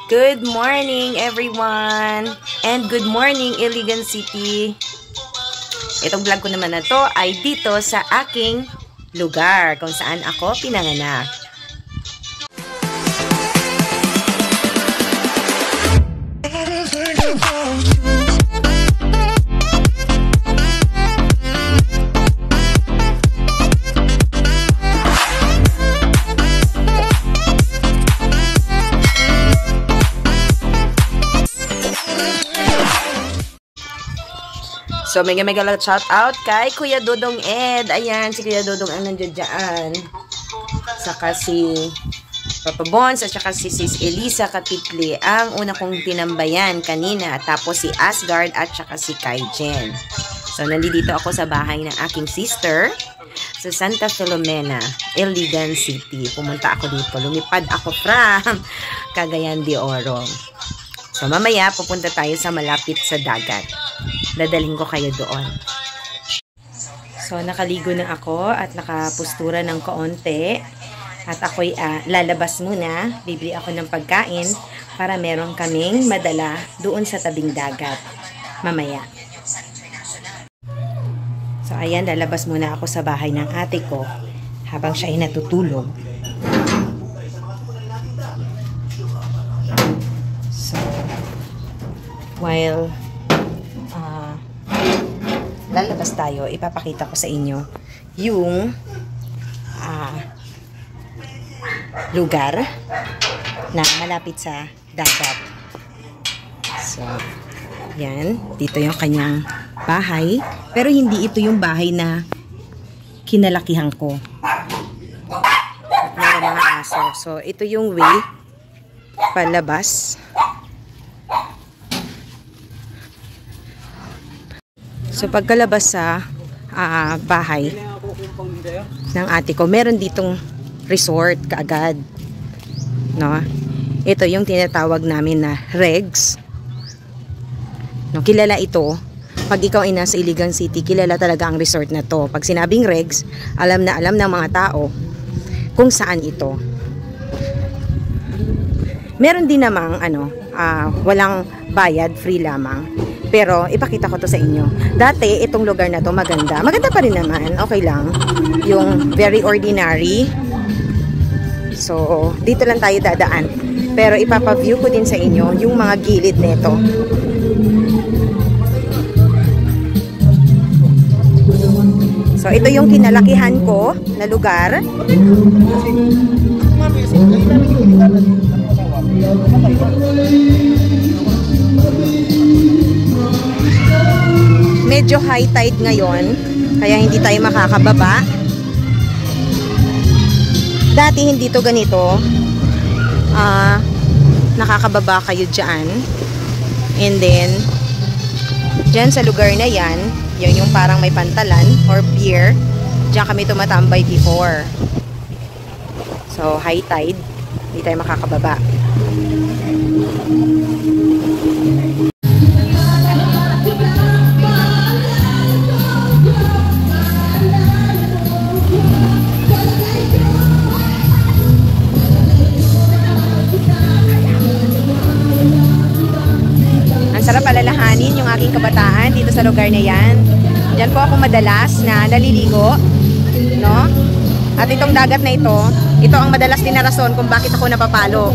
Good morning everyone! And good morning Iligan City! Itong vlog ko naman na to ay dito sa aking lugar kung saan ako pinanganak. So, mega shout out kay Kuya Dodong Ed. Ayan, si Kuya Dodong ang nandiyan dyan. Saka si Papa Bons at saka si Sis Elisa Katitli ang una kong tinambayan kanina. Tapos si Asgard at saka si Kaijen. So, nandito ako sa bahay ng aking sister sa Santa Filomena, Iligan City. Pumunta ako dito. Lumipad ako from Cagayan de Oro. So, mamaya pupunta tayo sa malapit sa dagat. Dadaling ko kayo doon. So, nakaligo na ako at nakapustura ng kaunti. At ako'y lalabas muna. Bibili ako ng pagkain para meron kaming madala doon sa tabing dagat. Mamaya. So, ayan, lalabas muna ako sa bahay ng ate ko habang siya ay natutulog. So, while lalabas tayo, ipapakita ko sa inyo yung lugar na malapit sa dagat. So, yan. Dito yung kanyang bahay. Pero hindi ito yung bahay na kinalakihan ko. At meron mga aso. So, ito yung way palabas. So, pagkalabas sa bahay ng ate ko, meron ditong resort kaagad. No? Ito yung tinatawag namin na Regs. No, kilala ito. Pag ikaw ay nasa Iligan City, kilala talaga ang resort na to. Pag sinabing Regs, alam na alam ng mga tao kung saan ito. Meron din namang walang bayad, free lamang. Pero, ipakita ko to sa inyo. Dati, itong lugar na to maganda. Maganda pa rin naman. Okay lang. Yung very ordinary. So, dito lang tayo dadaan. Pero, ipapaview ko din sa inyo yung mga gilid nito. So, ito yung kinalakihan ko na lugar. Medyo high tide ngayon, kaya hindi tayo makakababa. Dati hindi to ganito. Nakakababa kayo dyan. And then, dyan sa lugar na yan, yun yung parang may pantalan or pier. Dyan kami tumatambay before. So, high tide, hindi tayo makakababa. Sarap alalahanin yung aking kabataan dito sa lugar na yan. Diyan po ako madalas na naliligo, no? At itong dagat na ito ang madalas din na rason kung bakit ako napapalo.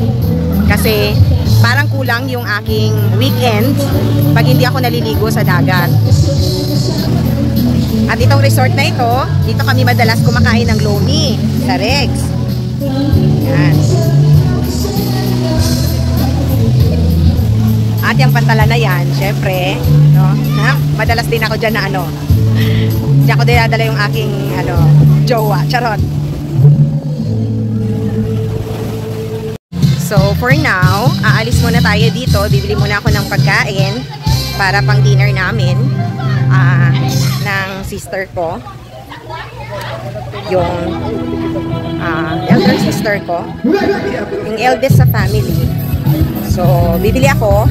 Kasi parang kulang yung aking weekend pag hindi ako naliligo sa dagat. At itong resort na ito, dito kami madalas kumakain ng lomi sa Regs. Yan. At yung pantalan na yan, syempre, no? Madalas din ako dyan na diyan ko dinadala yung aking, jowa, charot. So, for now, aalis muna tayo dito. Bibili muna ako ng pagkain para pang dinner namin ng sister ko. Yung elder sister ko. Yung eldest sa family. So, bibili ako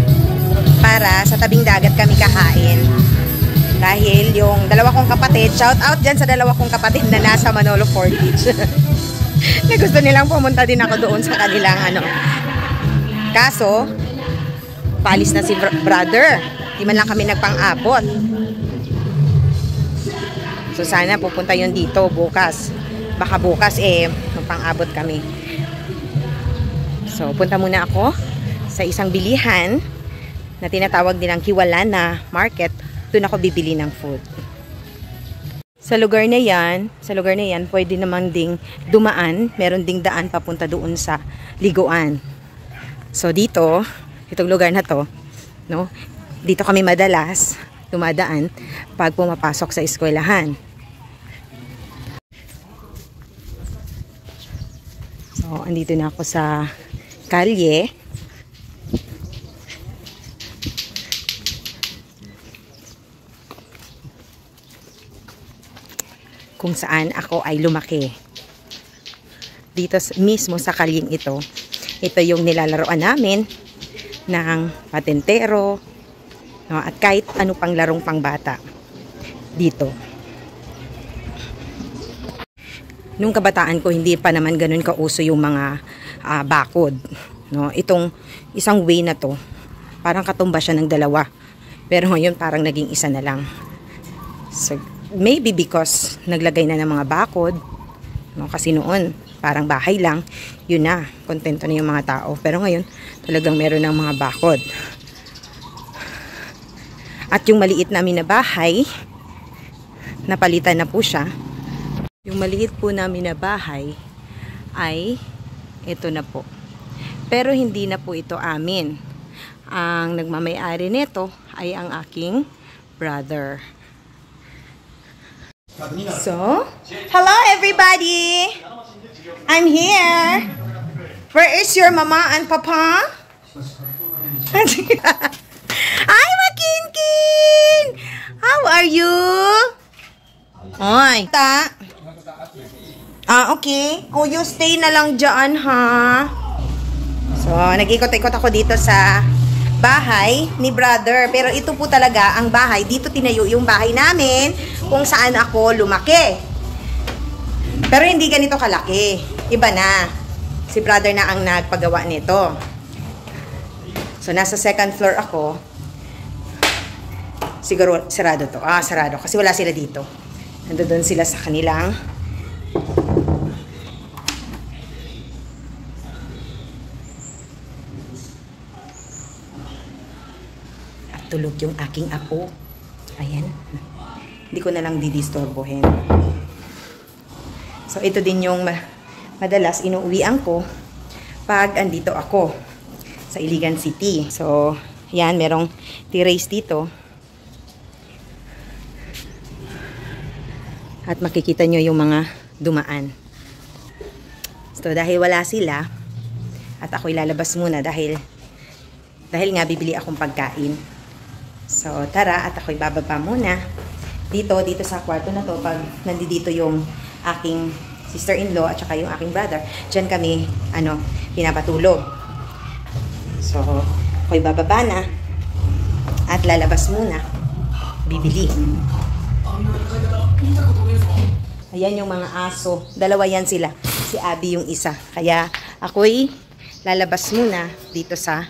para sa tabing dagat kami kakain. Dahil yung dalawa kong kapatid, shout out dyan sa dalawa kong kapatid na nasa Manolo Fort Beach. Na gusto nilang pumunta din ako doon sa kanilang Kaso, paalis na si brother. Di man lang kami nagpang-abot. So sana pupunta yun dito bukas. Baka bukas magpang-abot kami. So punta muna ako sa isang bilihan na tinatawag nilang Kiwalana Market. Doon ako bibili ng food. Sa lugar na yan, pwede naman ding dumaan. Meron ding daan papunta doon sa liguan. So dito, itong lugar na to, no? Dito kami madalas dumadaan pag pumapasok sa eskwelahan. So, andito na ako sa kalye. Kung saan ako ay lumaki. Dito mismo sa kalyeng ito, ito yung nilalaroan namin ng patentero, no, at kahit ano pang larong pangbata dito. Nung kabataan ko, hindi pa naman ganun kauso yung mga bakod. No? Itong isang way na to, parang katumba siya ng dalawa. Pero ngayon parang naging isa na lang. So, maybe because naglagay na ng mga bakod. No? Kasi noon, parang bahay lang. Yun na, kontento na yung mga tao. Pero ngayon, talagang meron ng mga bakod. At yung maliit namin na bahay, napalitan na po siya. Yung maliit po namin na bahay ay ito na po. Pero hindi na po ito amin. Ang nagmamay-ari nito ay ang aking brother. So, hello everybody! I'm here! Where is your mama and papa? Hi, Makinkin! How are you? Oy, ta. Okay. Oh, you stay na lang dyan, ha? So, nag-ikot-ikot ako dito sa bahay ni brother. Pero ito po talaga ang bahay. Dito tinayo yung bahay namin kung saan ako lumaki. Pero hindi ganito kalaki. Iba na. Si brother na ang nagpagawa nito. So, nasa second floor ako. Siguro, sarado to. Sarado. Kasi wala sila dito. Nandoon sila sa kanilang at tulog yung aking apo. Ayan. Hindi ko na lang didistorbohin. So, ito din yung madalas inuuwian ko pag andito ako sa Iligan City. So, yan. Merong terrace dito. At makikita nyo yung mga dumaan. So, dahil wala sila, at ako'y lalabas muna dahil nga bibili akong pagkain. So, tara, at ako'y bababa muna. Dito sa kwarto na to, pag nandito yung aking sister-in-law at saka yung aking brother, dyan kami, pinapatulog. So, ako'y bababa na at lalabas muna. Bibili. Ayan yung mga aso. Dalawa yan sila. Si Abby yung isa. Kaya ako'y lalabas muna dito sa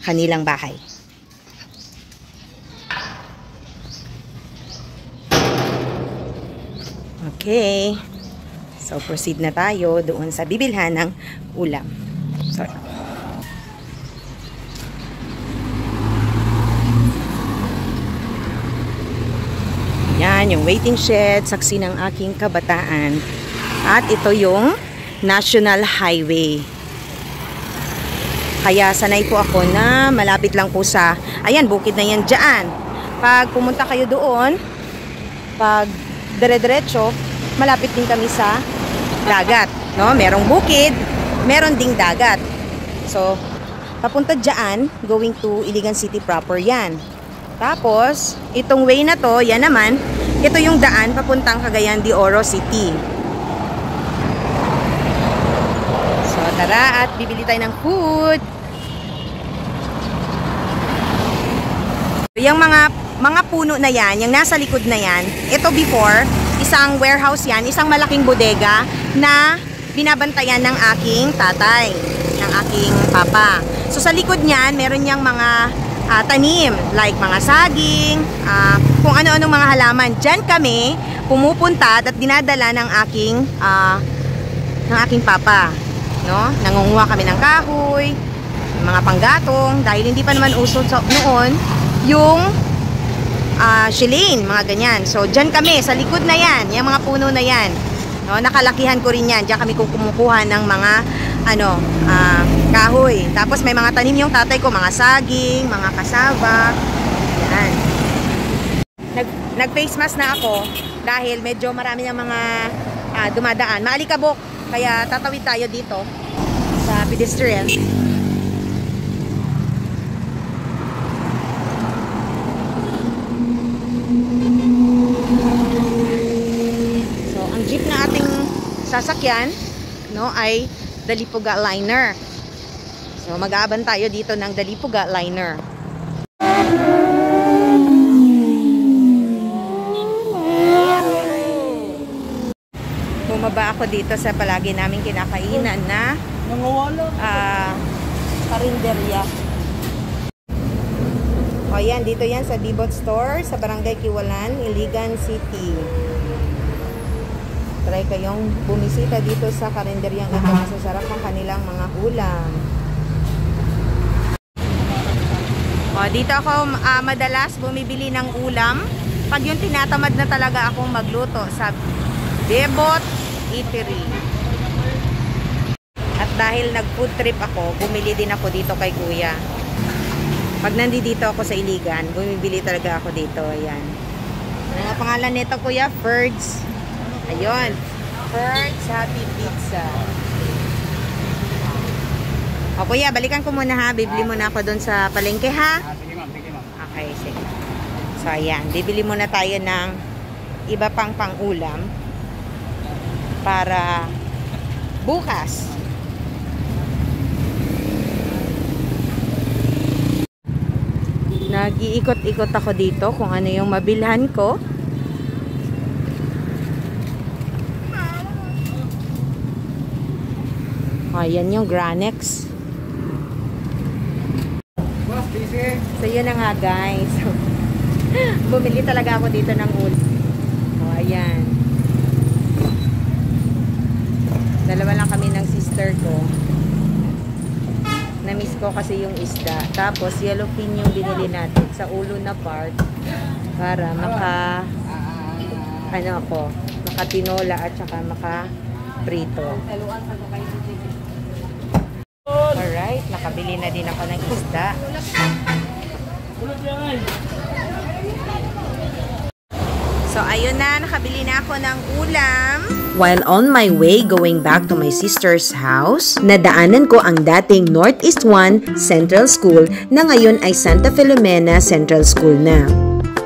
kanilang bahay. Okay. So, proceed na tayo doon sa bibilhan ng ulam. Sorry. Yan, yung waiting shed, saksi ng aking kabataan. At ito yung National Highway. Kaya sanay po ako na malapit lang po sa, ayan, bukid na yan dyan. Pag pumunta kayo doon, pag dire-diretso, malapit din kami sa dagat. No? Merong bukid, meron ding dagat. So, papunta dyan, going to Iligan City proper yan. Tapos, itong way na to, yan naman, ito yung daan papuntang Cagayan de Oro City. So, tara at bibili tayo ng food. Yung mga puno na yan, yung nasa likod na yan, ito before, isang warehouse yan, isang malaking bodega na binabantayan ng aking tatay, ng aking papa. So sa likod niyan, meron niyang mga tanim, like mga saging, kung ano-anong mga halaman. Diyan kami pumupunta at dinadala ng aking papa, no? Nangunguha kami ng kahoy, mga panggatong, dahil hindi pa naman uso noon yung shilane, mga ganyan. So diyan kami sa likod na yan, yung mga puno na yan, no? Nakalakihan ko rin yan. Diyan kami kumukuha ng mga kahoy. Tapos may mga tanim yung tatay ko, mga saging, mga kasaba. Yan. Nag-face mask na ako dahil medyo marami ng mga dumadaan. Maalikabok, kaya tatawid tayo dito sa pedestrian. So, ang jeep na ating sasakyan, no, ay Dalipuga Liner. So, mag-aaban tayo dito ng Dalipuga Liner. Bumaba ako dito sa palagi namin kinakainan na karinderya. O yan, dito yan sa Dibot Store sa Barangay Kiwalan, Iligan City. Try kayong bumisita dito sa karinderyang ito. Masasarap ang kanilang mga ulam. O, dito ako madalas bumibili ng ulam pag yung tinatamad na talaga akong magluto sa Dibot Eatery. At dahil nag-food trip ako, bumili din ako dito kay Kuya. Pag nandito ako sa Iligan, bumibili talaga ako dito. Ayan. Ano nga pangalan nito, Kuya? Ferds. Ayun. Ferds Happy Pizza. O, Kuya, balikan ko muna ha. Bibili muna ako doon sa palengke ha. Sige ma'am, sige ma'am. Okay, sige. So, ayan. Bibili muna tayo ng iba pang pang-ulam para bukas. Nag-iikot-ikot ako dito kung ano yung mabilhan ko. Ayan yung Granex. So yun na nga guys. Bumili talaga ako dito ng ulam. O ayan. Dalawa lang kami ng sister ko. Na-miss ko kasi yung isda. Tapos yellowfin yung binili natin sa ulo na part para makatinola at saka maka-prito. Alright, nakabili na din ako ng isda. So ayun na, nakabili na ako ng ulam. While on my way going back to my sister's house, nadaanan ko ang dating Northeast 1 Central School na ngayon ay Santa Filomena Central School na.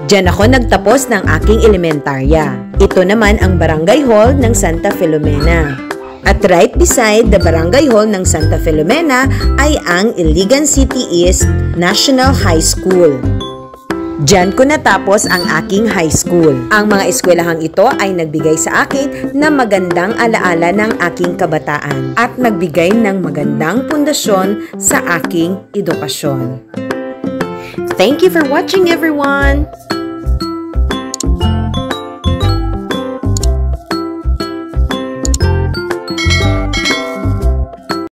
Diyan ako nagtapos ng aking elementarya. Ito naman ang Barangay Hall ng Santa Filomena. At right beside the Barangay Hall ng Santa Filomena ay ang Iligan City East National High School. Diyan ko natapos ang aking high school. Ang mga eskwelahang ito ay nagbigay sa akin ng magandang alaala ng aking kabataan at nagbigay ng magandang pundasyon sa aking edukasyon. Thank you for watching everyone!